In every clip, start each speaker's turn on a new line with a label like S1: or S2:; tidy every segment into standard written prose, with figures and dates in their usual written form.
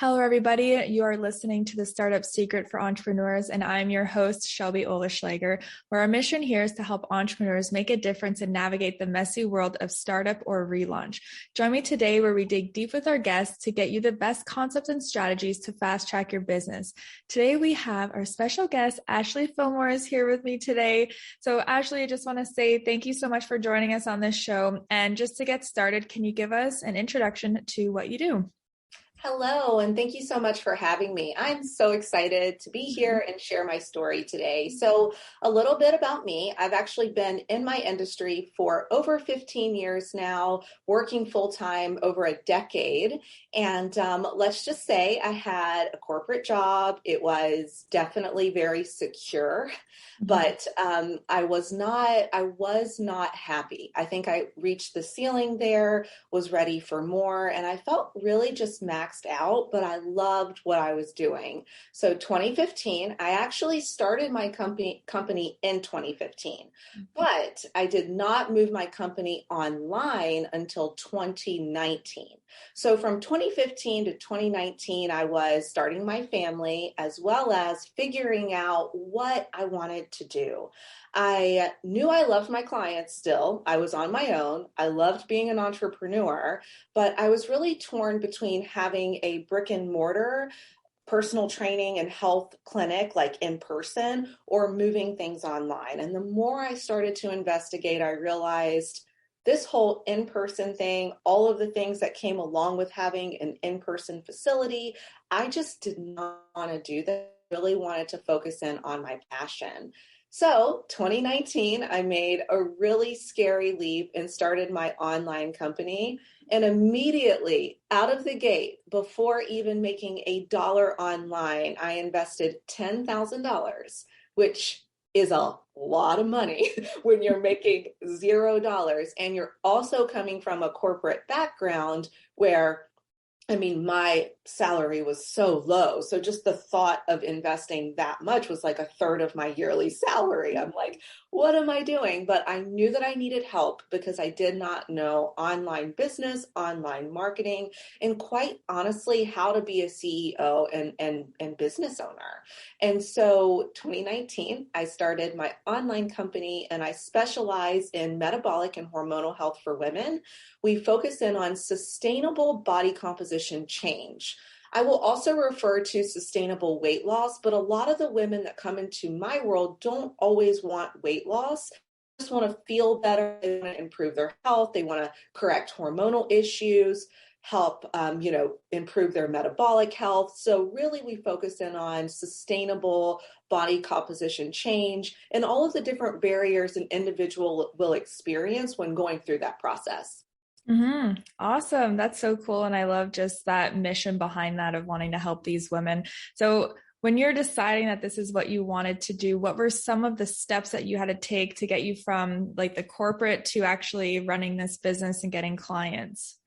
S1: Hello, everybody. You are listening to the Startup Secret for Entrepreneurs, and I'm your host, Shelby Oleschlager, where our mission here is to help entrepreneurs make a difference and navigate the messy world of startup or relaunch. Join me today where we dig deep with our guests to get you the best concepts and strategies to fast track your business. Today, we have our special guest, Ashley Fillmore, is here with me today. So Ashley, I just want to say thank you so much for joining us on this show. And just to get started, can you give us an introduction to what you do?
S2: Hello, and thank you so much for having me. I'm so excited to be here and share my story today. So a little bit about me. I've actually been in my industry for over 15 years now, working full-time over a decade. And let's just say I had a corporate job. It was definitely very secure, but I was not happy. I think I reached the ceiling there, was ready for more, and I felt really just maxed out, but I loved what I was doing. So 2015, I actually started my company in 2015, but I did not move my company online until 2019. So from 2015 to 2019, I was starting my family as well as figuring out what I wanted to do. I knew I loved my clients still. I was on my own. I loved being an entrepreneur, but I was really torn between having a brick and mortar personal training and health clinic like in person or moving things online. And the more I started to investigate, I realized this whole in-person thing, all of the things that came along with having an in-person facility, I just did not want to do that. I really wanted to focus in on my passion. So 2019, I made a really scary leap and started my online company. And immediately out of the gate, before even making a dollar online, I invested $10,000, which is a lot of money when you're making $0. And you're also coming from a corporate background where my salary was so low. So just the thought of investing that much was like a third of my yearly salary. I'm like, what am I doing? But I knew that I needed help because I did not know online business, online marketing, and quite honestly, how to be a CEO and business owner. And so 2019, I started my online company and I specialize in metabolic and hormonal health for women. We focus in on sustainable body composition change. I will also refer to sustainable weight loss, but a lot of the women that come into my world don't always want weight loss. They just want to feel better. They want to improve their health. They want to correct hormonal issues, help, improve their metabolic health. So really we focus in on sustainable body composition change and all of the different barriers an individual will experience when going through that process.
S1: Awesome. That's so cool. And I love just that mission behind that of wanting to help these women. So when you're deciding that this is what you wanted to do, what were some of the steps that you had to take to get you from like the corporate to actually running this business and getting clients?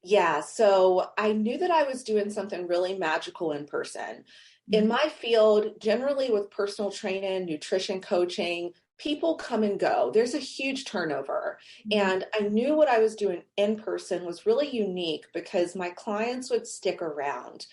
S2: Yeah, so I knew that I was doing something really magical in person. In my field, generally with personal training, nutrition coaching, people come and go. There's a huge turnover. And I knew what I was doing in person was really unique because my clients would stick around.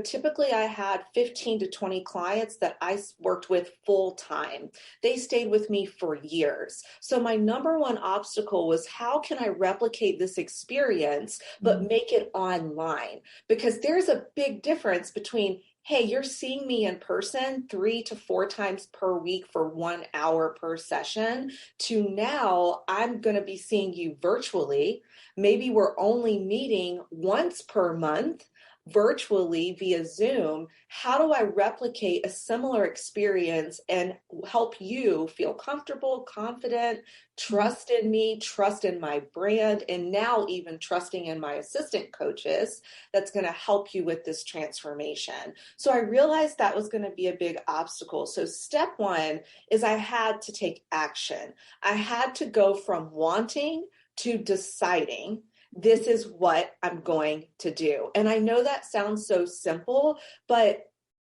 S2: Typically I had 15 to 20 clients that I worked with full time. They stayed with me for years. So my number one obstacle was how can I replicate this experience, but make it online? Because there's a big difference between hey, you're seeing me in person 3 to 4 times per week for 1 hour per session, to now I'm going to be seeing you virtually. Maybe we're only meeting once per month virtually via Zoom. How do I replicate a similar experience and help you feel comfortable, confident, trust in me, trust in my brand, and now even trusting in my assistant coaches that's going to help you with this transformation? So I realized that was going to be a big obstacle. So step one is I had to take action. I had to go from wanting to deciding this is what I'm going to do. And I know that sounds so simple, but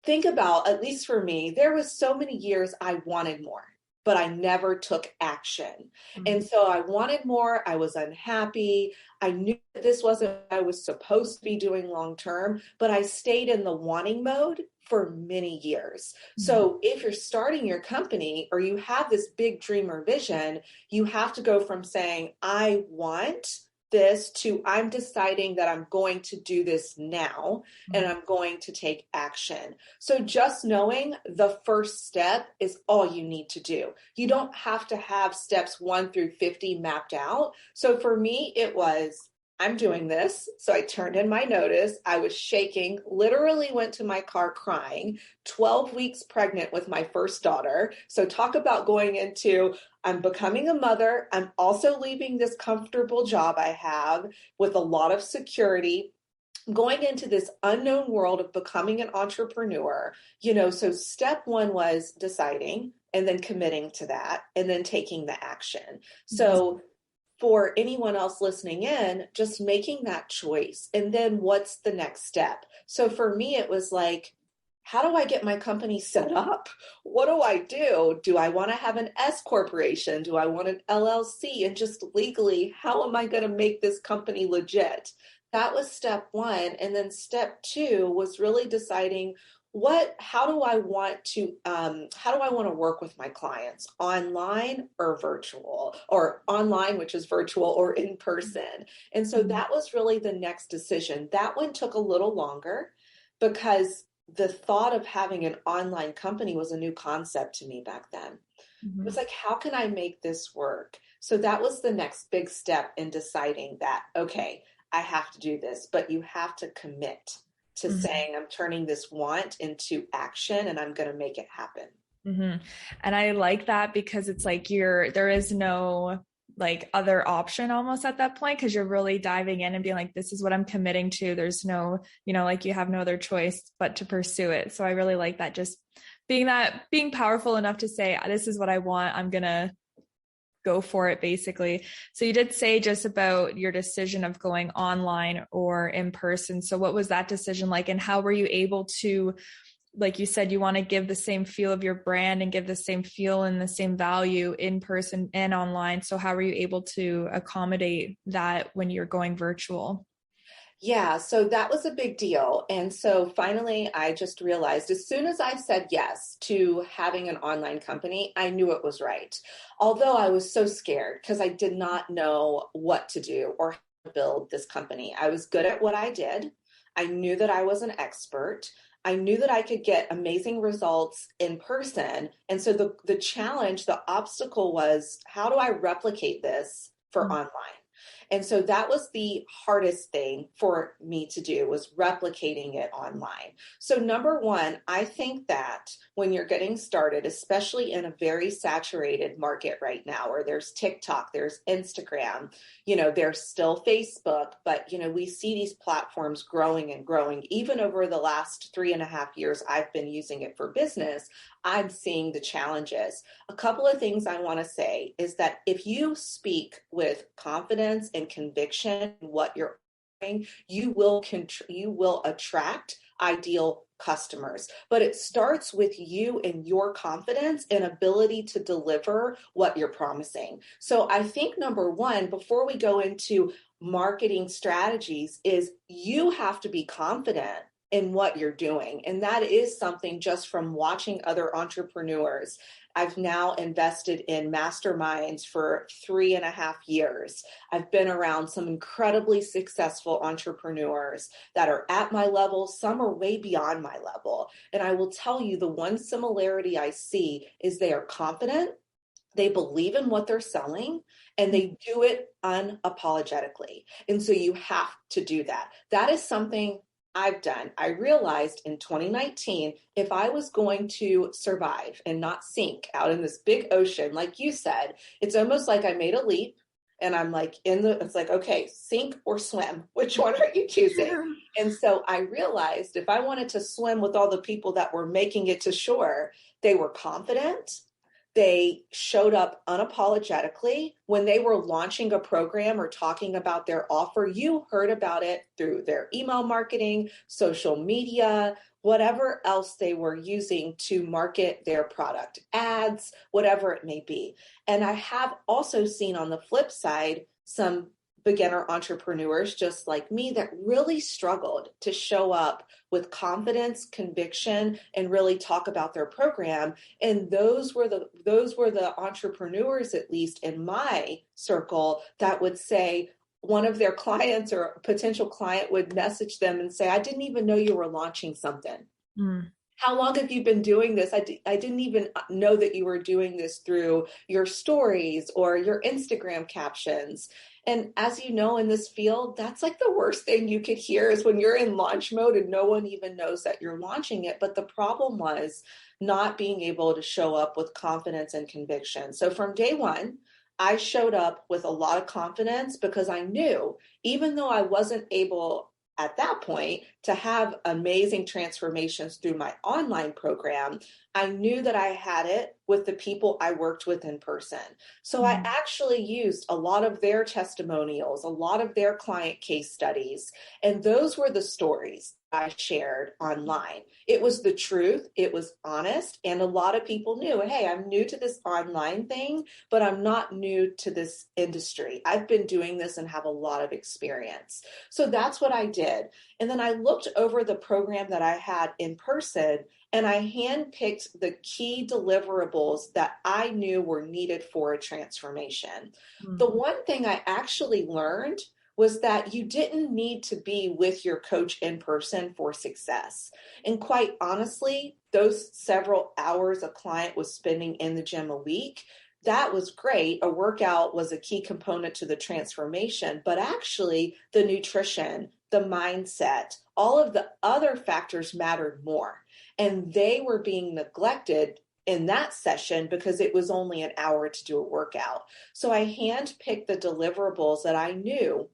S2: think about, at least for me, there was so many years I wanted more. but I never took action. And so I wanted more. I was unhappy. I knew that this wasn't what I was supposed to be doing long term, but I stayed in the wanting mode for many years. So if you're starting your company or you have this big dream or vision, you have to go from saying, I want this to I'm deciding that I'm going to do this now and I'm going to take action. So just knowing the first step is all you need to do. You don't have to have steps 1 through 50 mapped out. So for me, it was, I'm doing this. So I turned in my notice. I was shaking, literally went to my car crying, 12 weeks pregnant with my first daughter. So talk about going into, I'm becoming a mother. I'm also leaving this comfortable job I have with a lot of security, going into this unknown world of becoming an entrepreneur. So step 1 was deciding and then committing to that and then taking the action. So for anyone else listening in, just making that choice. And then what's the next step? So for me, it was like, how do I get my company set up? What do I do? Do I want to have an S corporation? Do I want an LLC? And just legally, how am I going to make this company legit? That was step 1. And then step 2 was really deciding how do I want to work with my clients, online or virtual, or online, which is virtual, or in person. And so that was really the next decision. That one took a little longer because the thought of having an online company was a new concept to me back then. It was like, how can I make this work? So that was the next big step in deciding that, okay, I have to do this, but you have to commit to saying, I'm turning this want into action and I'm going to make it happen.
S1: And I like that because it's like there is no like other option almost at that point, because you're really diving in and being like, this is what I'm committing to. There's no, like you have no other choice but to pursue it. So I really like that, just being powerful enough to say, this is what I want. I'm going to go for it, basically. So you did say just about your decision of going online or in person. So what was that decision like? And how were you able to, like you said, you want to give the same feel of your brand and give the same feel and the same value in person and online. So how were you able to accommodate that when you're going virtual?
S2: Yeah, so that was a big deal. And so finally, I just realized as soon as I said yes to having an online company, I knew it was right. Although I was so scared because I did not know what to do or how to build this company. I was good at what I did. I knew that I was an expert. I knew that I could get amazing results in person. And so the challenge, the obstacle was, how do I replicate this for online? And so that was the hardest thing for me to do, was replicating it online. So number 1, I think that when you're getting started, especially in a very saturated market right now, where there's TikTok, there's Instagram, there's still Facebook, but, we see these platforms growing and growing. Even over the last 3.5 years, I've been using it for business. I'm seeing the challenges. A couple of things I want to say is that if you speak with confidence and conviction in what you're doing, you will attract ideal customers. But it starts with you and your confidence and ability to deliver what you're promising. So I think number 1, before we go into marketing strategies, is you have to be confident in what you're doing. And that is something just from watching other entrepreneurs. I've now invested in masterminds for 3.5 years. I've been around some incredibly successful entrepreneurs that are at my level. Some are way beyond my level. And I will tell you, the one similarity I see is they are confident, they believe in what they're selling, and they do it unapologetically. And so you have to do that. That is something I've done. I realized in 2019, if I was going to survive and not sink out in this big ocean, like you said, it's almost like I made a leap and I'm like it's like, okay, sink or swim, which one are you choosing? And so I realized if I wanted to swim with all the people that were making it to shore, they were confident, They showed up unapologetically. When they were launching a program or talking about their offer, you heard about it through their email marketing, social media, whatever else they were using to market their product, ads, whatever it may be. And I have also seen on the flip side some beginner entrepreneurs just like me that really struggled to show up with confidence, conviction, and really talk about their program. And those were the entrepreneurs, at least in my circle, that would say, one of their clients or a potential client would message them and say, I didn't even know you were launching something. How long have you been doing this? I didn't even know that you were doing this through your stories or your Instagram captions. And as you know, in this field, that's like the worst thing you could hear is when you're in launch mode and no one even knows that you're launching it. But the problem was not being able to show up with confidence and conviction. So from day one, I showed up with a lot of confidence because I knew, even though I wasn't able at that point to have amazing transformations through my online program, I knew that I had it with the people I worked with in person. So I actually used a lot of their testimonials, a lot of their client case studies, and those were the stories I shared online. It was the truth, it was honest, and a lot of people knew, hey, I'm new to this online thing, but I'm not new to this industry. I've been doing this and have a lot of experience. So that's what I did. And then I looked over the program that I had in person, and I handpicked the key deliverables that I knew were needed for a transformation. The one thing I actually learned was that you didn't need to be with your coach in person for success. And quite honestly, those several hours a client was spending in the gym a week, that was great. A workout was a key component to the transformation, but actually the nutrition, the mindset, all of the other factors mattered more. And they were being neglected in that session because it was only an hour to do a workout. So I handpicked the deliverables that I knew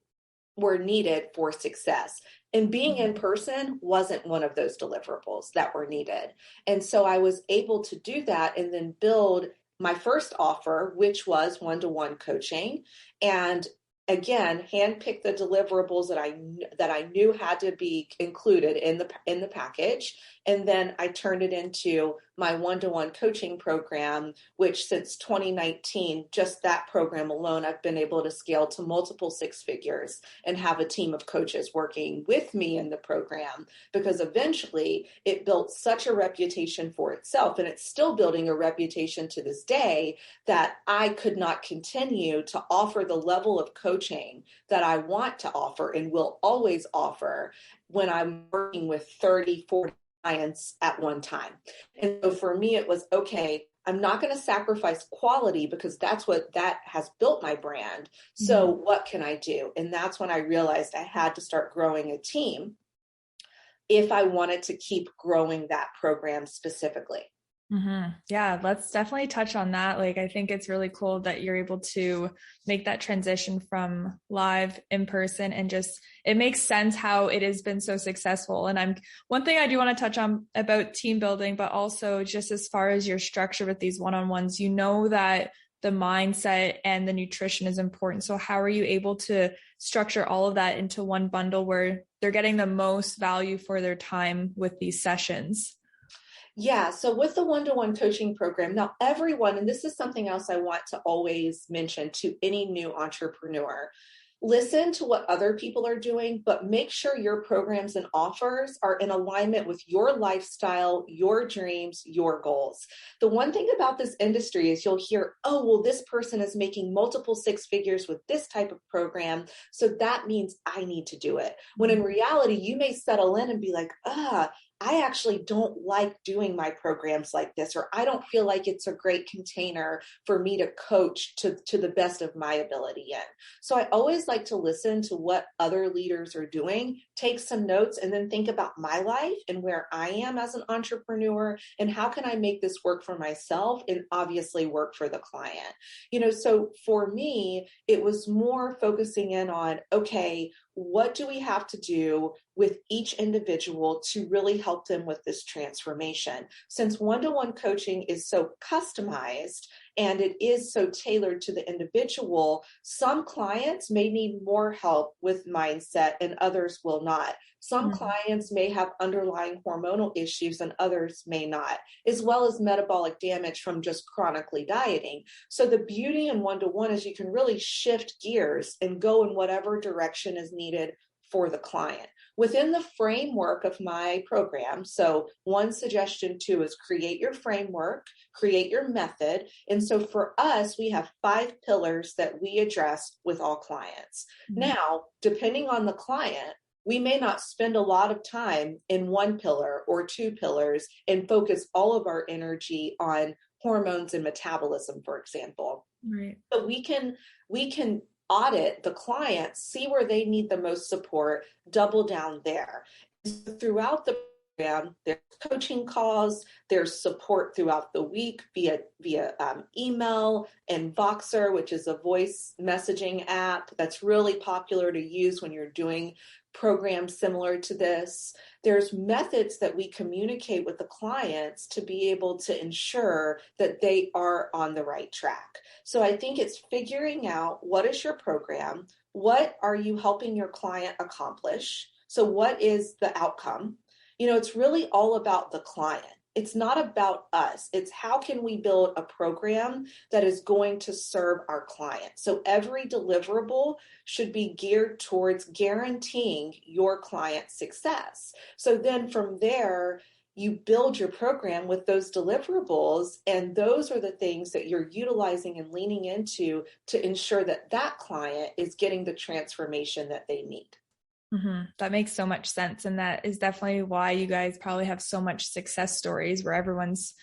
S2: were needed for success. And being in person wasn't one of those deliverables that were needed. And so I was able to do that and then build my first offer, which was one-to-one coaching. And again, handpick the deliverables that I knew had to be included in the package, and then I turned it into my one-to-one coaching program, which since 2019, just that program alone, I've been able to scale to multiple six figures and have a team of coaches working with me in the program, because eventually it built such a reputation for itself, and it's still building a reputation to this day, that I could not continue to offer the level of coaching that I want to offer and will always offer when I'm working with 30, 40 clients at one time. And so for me, it was, okay, I'm not going to sacrifice quality because that has built my brand. So what can I do? And that's when I realized I had to start growing a team if I wanted to keep growing that program specifically.
S1: Yeah, let's definitely touch on that. Like, I think it's really cool that you're able to make that transition from live in person, and just, it makes sense how it has been so successful. And one thing I do want to touch on about team building, but also just as far as your structure with these one-on-ones, you know that the mindset and the nutrition is important. So how are you able to structure all of that into one bundle where they're getting the most value for their time with these sessions?
S2: Yeah. So with the one-to-one coaching program, now everyone, and this is something else I want to always mention to any new entrepreneur, listen to what other people are doing, but make sure your programs and offers are in alignment with your lifestyle, your dreams, your goals. The one thing about this industry is you'll hear, oh, well, this person is making multiple six figures with this type of program, so that means I need to do it. When in reality, you may settle in and be like, I actually don't like doing my programs like this, or I don't feel like it's a great container for me to coach to the best of my ability in. So I always like to listen to what other leaders are doing take some notes, and then think about my life and where I am as an entrepreneur and how can I make this work for myself and obviously work for the client. So for me, it was more focusing in on, okay, what do we have to do with each individual to really help them with this transformation? Since one-to-one coaching is so customized and it is so tailored to the individual, some clients may need more help with mindset and others will not. Some clients may have underlying hormonal issues and others may not, as well as metabolic damage from just chronically dieting. So the beauty in one-to-one is you can really shift gears and go in whatever direction is needed for the client within the framework of my program. So one suggestion too is create your framework, create your method. And so for us, we have 5 pillars that we address with all clients. Now, depending on the client, we may not spend a lot of time in one pillar or 2 pillars and focus all of our energy on hormones and metabolism, for example.
S1: Right.
S2: So we can audit the clients, see where they need the most support, double down there. Throughout the program, there's coaching calls, there's support throughout the week via email and Voxer, which is a voice messaging app that's really popular to use when you're doing programs similar to this. There's methods that we communicate with the clients to be able to ensure that they are on the right track. So I think it's figuring out, what is your program? What are you helping your client accomplish? So what is the outcome? It's really all about the client. It's not about us. It's how can we build a program that is going to serve our client. So every deliverable should be geared towards guaranteeing your client's success. So then from there, you build your program with those deliverables, and those are the things that you're utilizing and leaning into to ensure that that client is getting the transformation that they need.
S1: That makes so much sense. And that is definitely why you guys probably have so much success stories where everyone's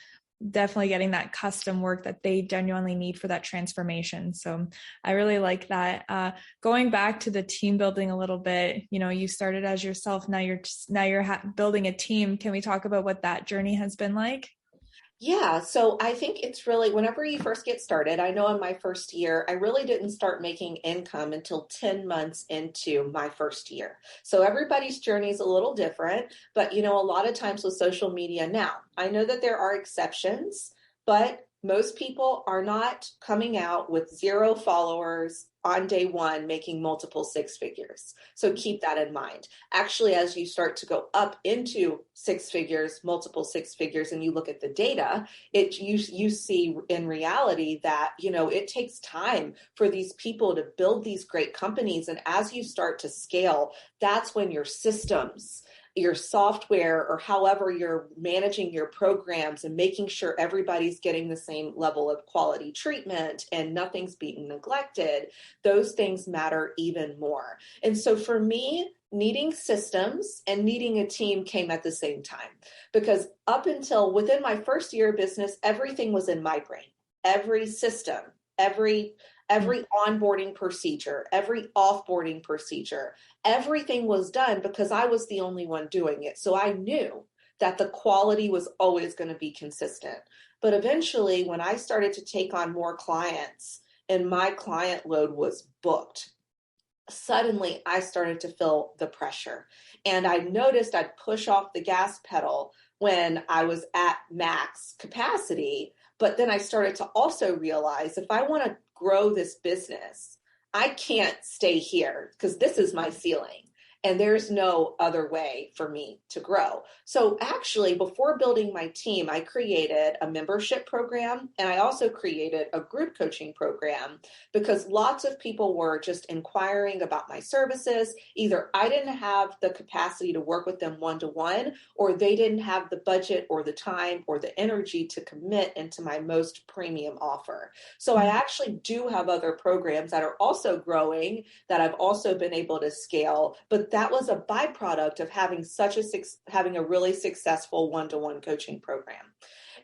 S1: definitely getting that custom work that they genuinely need for that transformation. So I really like that. Going back to the team building a little bit, you started as yourself. Now you're building a team. Can we talk about what that journey has been like?
S2: Yeah, so I think it's really, whenever you first get started, I know in my first year, I really didn't start making income until 10 months into my first year. So everybody's journey is a little different, but a lot of times with social media now, I know that there are exceptions, but most people are not coming out with 0 followers on day one, making multiple 6 figures. So keep that in mind. Actually, as you start to go up into 6 figures, multiple 6 figures, and you look at the data, you see in reality that, it takes time for these people to build these great companies. And as you start to scale, that's when your systems, your software, or however you're managing your programs and making sure everybody's getting the same level of quality treatment and nothing's being neglected, those things matter even more. And so for me, needing systems and needing a team came at the same time, because up until within my first year of business, everything was in my brain. Every system, every onboarding procedure, every offboarding procedure, everything was done because I was the only one doing it. So I knew that the quality was always going to be consistent. But eventually, when I started to take on more clients and my client load was booked, suddenly I started to feel the pressure. And I noticed I'd push off the gas pedal when I was at max capacity. But then I started to also realize, if I want to grow this business, I can't stay here because this is my ceiling. And there's no other way for me to grow. So actually, before building my team, I created a membership program, and I also created a group coaching program, because lots of people were just inquiring about my services. Either I didn't have the capacity to work with them one-to-one, or they didn't have the budget or the time or the energy to commit into my most premium offer. So I actually do have other programs that are also growing, that I've also been able to scale, but that was a byproduct of having a really successful one-to-one coaching program.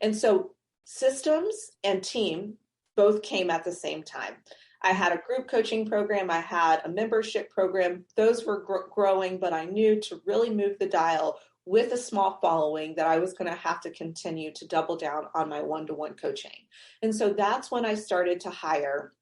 S2: And so systems and team both came at the same time. I had a group coaching program. I had a membership program. Those were growing, but I knew to really move the dial with a small following that I was going to have to continue to double down on my one-to-one coaching. And so that's when I started to hire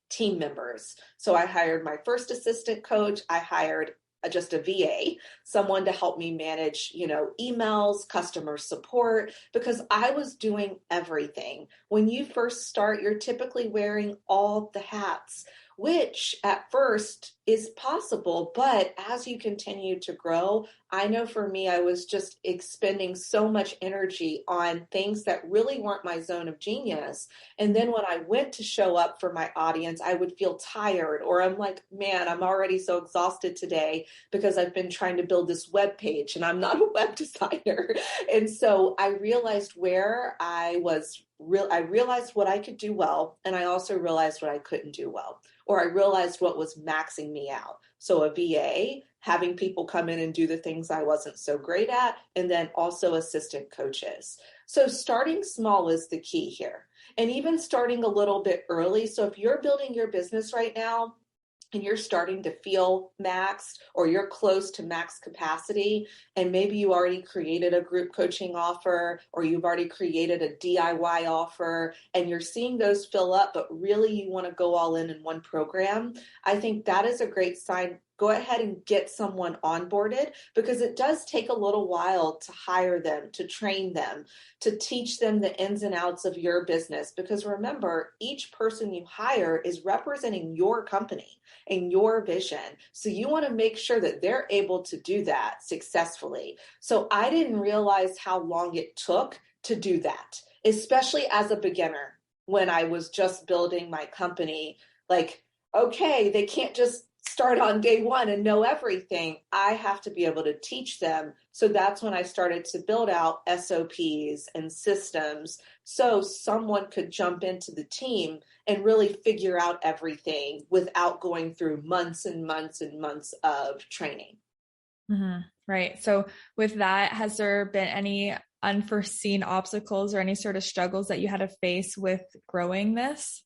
S2: team members. So I hired my first assistant coach. I hired just a VA, someone to help me manage, emails, customer support, because I was doing everything. When you first start, you're typically wearing all the hats, which at first is possible. But as you continue to grow, I know for me, I was just expending so much energy on things that really weren't my zone of genius. And then when I went to show up for my audience, I would feel tired, or I'm like, man, I'm already so exhausted today because I've been trying to build this web page and I'm not a web designer. And so I realized where I was I realized what I could do well. And I also realized what I couldn't do well, or I realized what was maxing me out. So a VA, having people come in and do the things I wasn't so great at, and then also assistant coaches. So starting small is the key here. And even starting a little bit early. So if you're building your business right now, and you're starting to feel maxed, or you're close to max capacity, and maybe you already created a group coaching offer, or you've already created a DIY offer, and you're seeing those fill up, but really you want to go all in one program, I think that is a great sign. Go ahead and get someone onboarded, because it does take a little while to hire them, to train them, to teach them the ins and outs of your business. Because remember, each person you hire is representing your company and your vision. So you want to make sure that they're able to do that successfully. So I didn't realize how long it took to do that, especially as a beginner when I was just building my company. Like, okay, they can't just start on day one and know everything. I have to be able to teach them. So that's when I started to build out SOPs and systems so someone could jump into the team and really figure out everything without going through months and months and months of training.
S1: Mm-hmm. Right. So with that, has there been any unforeseen obstacles or any sort of struggles that you had to face with growing this?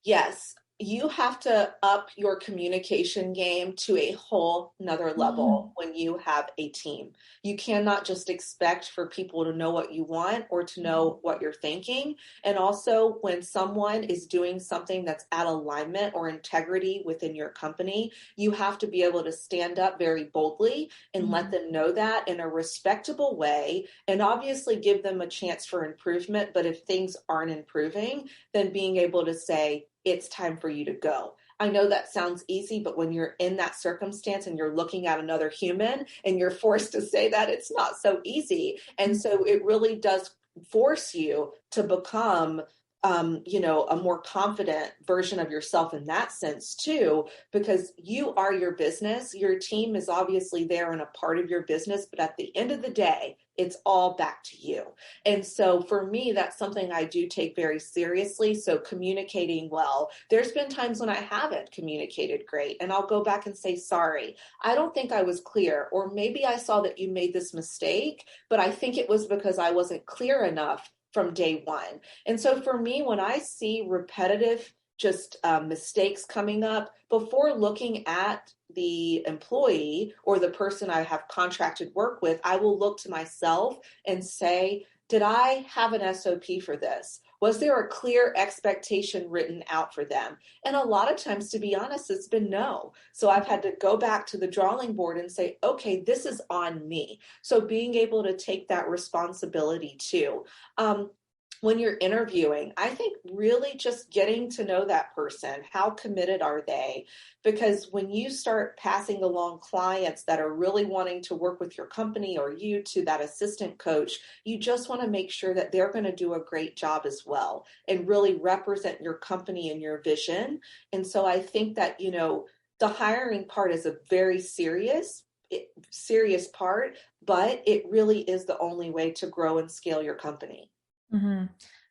S2: Yes. You have to up your communication game to a whole nother level when you have a team. You cannot just expect for people to know what you want or to know what you're thinking. And also, when someone is doing something that's at alignment or integrity within your company, you have to be able to stand up very boldly and let them know that in a respectable way, and obviously give them a chance for improvement. But if things aren't improving, then being able to say, it's time for you to go. I know that sounds easy, but when you're in that circumstance and you're looking at another human and you're forced to say that, it's not so easy. And so it really does force you to become a more confident version of yourself in that sense too, because you are your business. Your team is obviously there and a part of your business, but at the end of the day, it's all back to you. And so for me, that's something I do take very seriously. So communicating well, there's been times when I haven't communicated great, and I'll go back and say, sorry, I don't think I was clear, or maybe I saw that you made this mistake, but I think it was because I wasn't clear enough from day one. And so for me, when I see repetitive mistakes coming up, before looking at the employee or the person I have contracted work with, I will look to myself and say, did I have an SOP for this? Was there a clear expectation written out for them? And a lot of times, to be honest, it's been no. So I've had to go back to the drawing board and say, okay, this is on me. So being able to take that responsibility too. When you're interviewing, I think really just getting to know that person. How committed are they? Because when you start passing along clients that are really wanting to work with your company or you to that assistant coach, you just want to make sure that they're going to do a great job as well and really represent your company and your vision. And so I think that, the hiring part is a very serious part, but it really is the only way to grow and scale your company.
S1: Mm-hmm.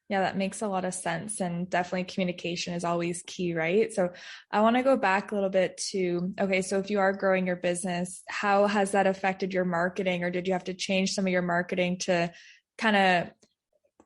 S1: Yeah, that makes a lot of sense. And definitely communication is always key, right? So I want to go back a little bit to, okay, so if you are growing your business, how has that affected your marketing, or did you have to change some of your marketing to kind of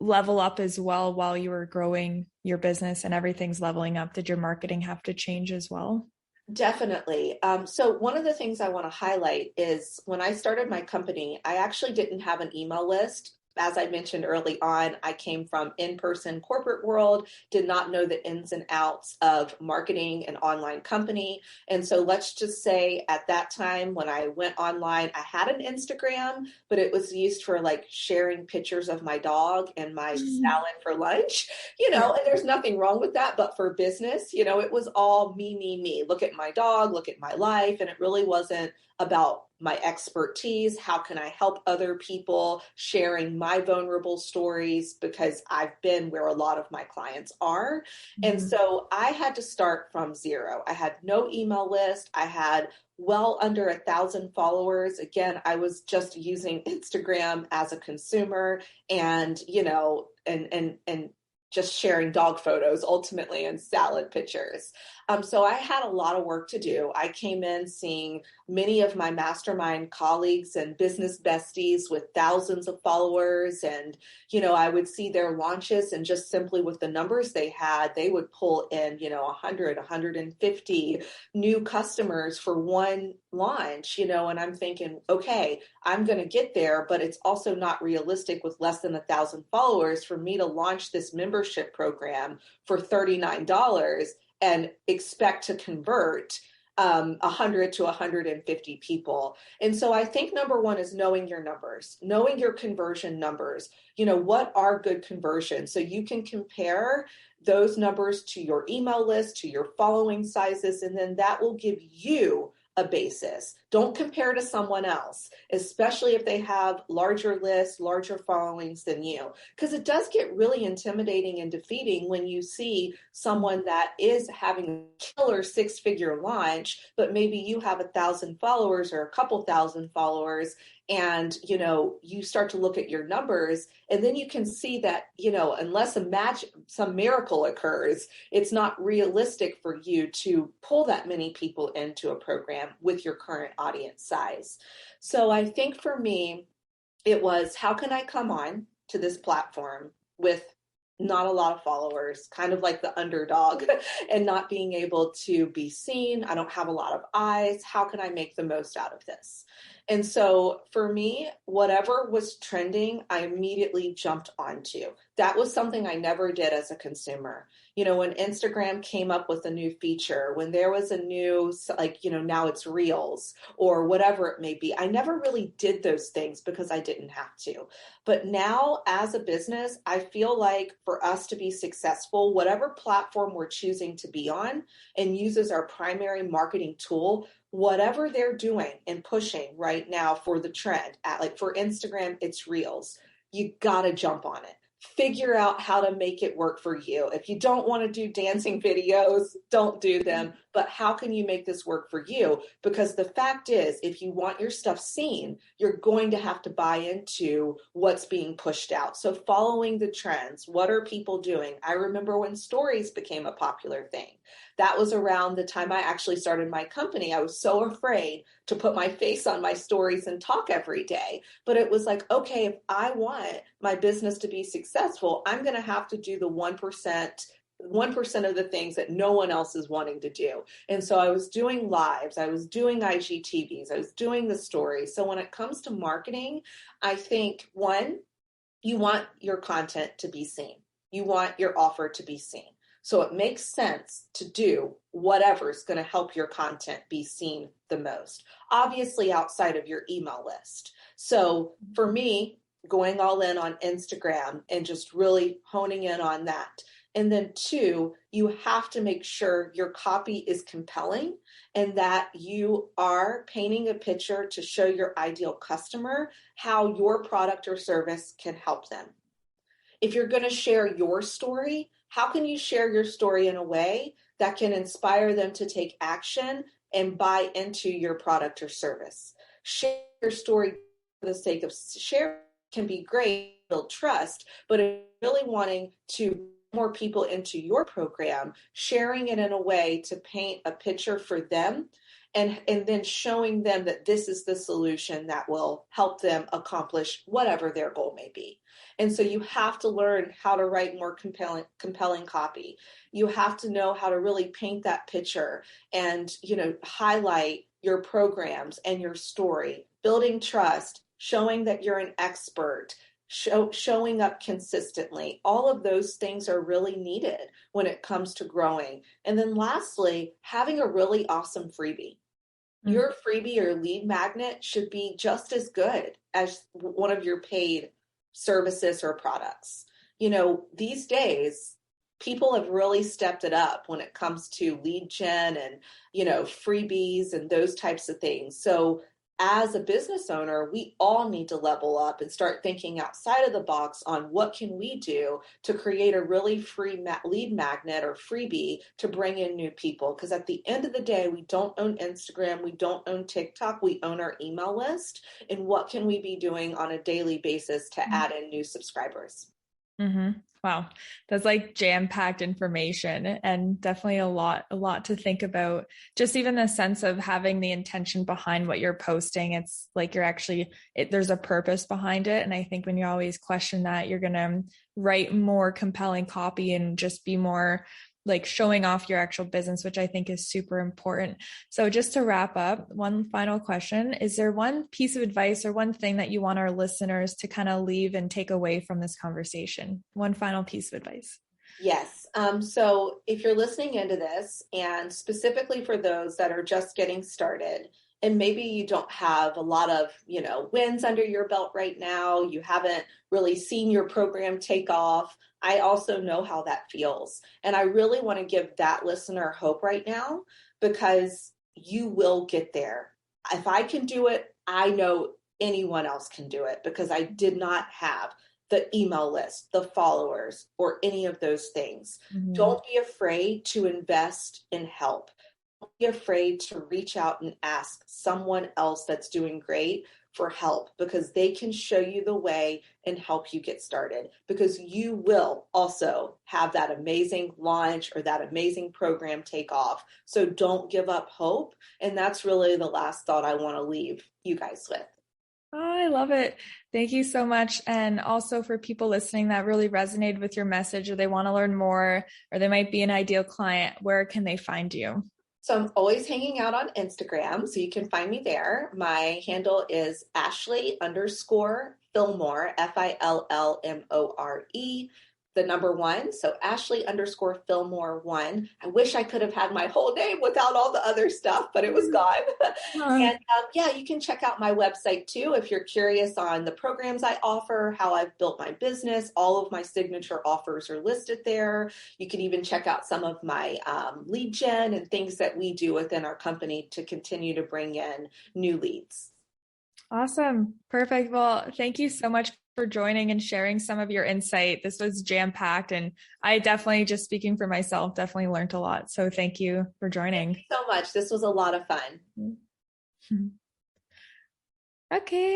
S1: level up as well while you were growing your business and everything's leveling up? Did your marketing have to change as well?
S2: Definitely. So one of the things I want to highlight is when I started my company, I actually didn't have an email list. As I mentioned early on, I came from in-person corporate world, did not know the ins and outs of marketing an online company. And so let's just say at that time when I went online, I had an Instagram, but it was used for like sharing pictures of my dog and my salad for lunch, and there's nothing wrong with that. But for business, it was all me, me, me. Look at my dog, look at my life. And it really wasn't about my expertise. How can I help other people, sharing my vulnerable stories, because I've been where a lot of my clients are. And so I had to start from zero. I had no email list. I had well under 1,000 followers. Again, I was just using Instagram as a consumer and, and just sharing dog photos ultimately and salad pictures. So I had a lot of work to do. I came in seeing many of my mastermind colleagues and business besties with thousands of followers. And, I would see their launches and just simply with the numbers they had, they would pull in, 100, 150 new customers for one launch, and I'm thinking, okay, I'm going to get there, but it's also not realistic with less than 1,000 followers for me to launch this membership program for $39 and expect to convert 100 to 150 people. And so I think number one is knowing your numbers, knowing your conversion numbers. What are good conversions? So you can compare those numbers to your email list, to your following sizes, and then that will give you a basis. Don't compare to someone else, especially if they have larger lists, larger followings than you, because it does get really intimidating and defeating when you see someone that is having a killer six-figure launch, but maybe you have 1,000 followers or a couple thousand followers, and you start to look at your numbers, and then you can see that unless some miracle occurs, it's not realistic for you to pull that many people into a program with your current audience size. So I think for me, it was, how can I come on to this platform with not a lot of followers, kind of like the underdog, and not being able to be seen? I don't have a lot of eyes. How can I make the most out of this? And so for me, whatever was trending, I immediately jumped onto. That was something I never did as a consumer. When Instagram came up with a new feature, when there was a new, now it's Reels or whatever it may be, I never really did those things because I didn't have to. But now as a business, I feel like for us to be successful, whatever platform we're choosing to be on and use as our primary marketing tool, whatever they're doing and pushing right now for the trend, for Instagram, it's Reels. You got to jump on it. Figure out how to make it work for you. If you don't want to do dancing videos, don't do them. But how can you make this work for you? Because the fact is, if you want your stuff seen, you're going to have to buy into what's being pushed out. So following the trends, what are people doing? I remember when stories became a popular thing. That was around the time I actually started my company. I was so afraid to put my face on my stories and talk every day. But it was like, okay, if I want my business to be successful, I'm going to have to do the 1% of the things that no one else is wanting to do. And so I was doing lives, I was doing IGTVs, I was doing the stories. So when it comes to marketing, I think, one, you want your content to be seen. You want your offer to be seen. So it makes sense to do whatever is going to help your content be seen the most, obviously outside of your email list. So for me, going all in on Instagram and just really honing in on that. And then two, you have to make sure your copy is compelling and that you are painting a picture to show your ideal customer how your product or service can help them. If you're going to share your story, how can you share your story in a way that can inspire them to take action and buy into your product or service? Share your story for the sake of share can be great, build trust, but if you're really wanting to more people into your program, sharing it in a way to paint a picture for them and then showing them that this is the solution that will help them accomplish whatever their goal may be. And so you have to learn how to write more compelling copy. You have to know how to really paint that picture and, highlight your programs and your story, building trust, showing that you're an expert, showing up consistently. All of those things are really needed when it comes to growing. And then lastly, having a really awesome freebie. Your freebie or lead magnet should be just as good as one of your paid services or products. These days, people have really stepped it up when it comes to lead gen and, freebies and those types of things. So as a business owner, we all need to level up and start thinking outside of the box on what can we do to create a really free lead magnet or freebie to bring in new people. Because at the end of the day, we don't own Instagram, we don't own TikTok, we own our email list. And what can we be doing on a daily basis to add in new subscribers?
S1: Mm-hmm. Wow. That's like jam-packed information and definitely a lot to think about. Just even the sense of having the intention behind what you're posting. It's like there's a purpose behind it. And I think when you always question that, you're going to write more compelling copy and just be more like showing off your actual business, which I think is super important. So just to wrap up, one final question. Is there one piece of advice or one thing that you want our listeners to kind of leave and take away from this conversation? One final piece of advice.
S2: Yes. So if you're listening into this, and specifically for those that are just getting started, and maybe you don't have a lot of, wins under your belt right now, you haven't really seen your program take off. I also know how that feels. And I really want to give that listener hope right now, because you will get there. If I can do it, I know anyone else can do it, because I did not have the email list, the followers, or any of those things. Mm-hmm. Don't be afraid to invest in help. Don't be afraid to reach out and ask someone else that's doing great for help, because they can show you the way and help you get started, because you will also have that amazing launch or that amazing program take off. So don't give up hope. And that's really the last thought I want to leave you guys with.
S1: Oh, I love it. Thank you so much. And also for people listening that really resonated with your message, or they want to learn more, or they might be an ideal client, where can they find you?
S2: So I'm always hanging out on Instagram, so you can find me there. My handle is Ashley_Fillmore, Fillmore, the number 1. So Ashley_Fillmore1. I wish I could have had my whole name without all the other stuff, but it was gone. And you can check out my website too if you're curious on the programs I offer, how I've built my business. All of my signature offers are listed there. You can even check out some of my lead gen and things that we do within our company to continue to bring in new leads.
S1: Awesome. Perfect. Well, thank you so much for joining and sharing some of your insight. This was jam-packed, and I definitely, just speaking for myself, definitely learned a lot. So thank you for joining.
S2: Thank you so much. This was a lot of fun.
S1: Okay.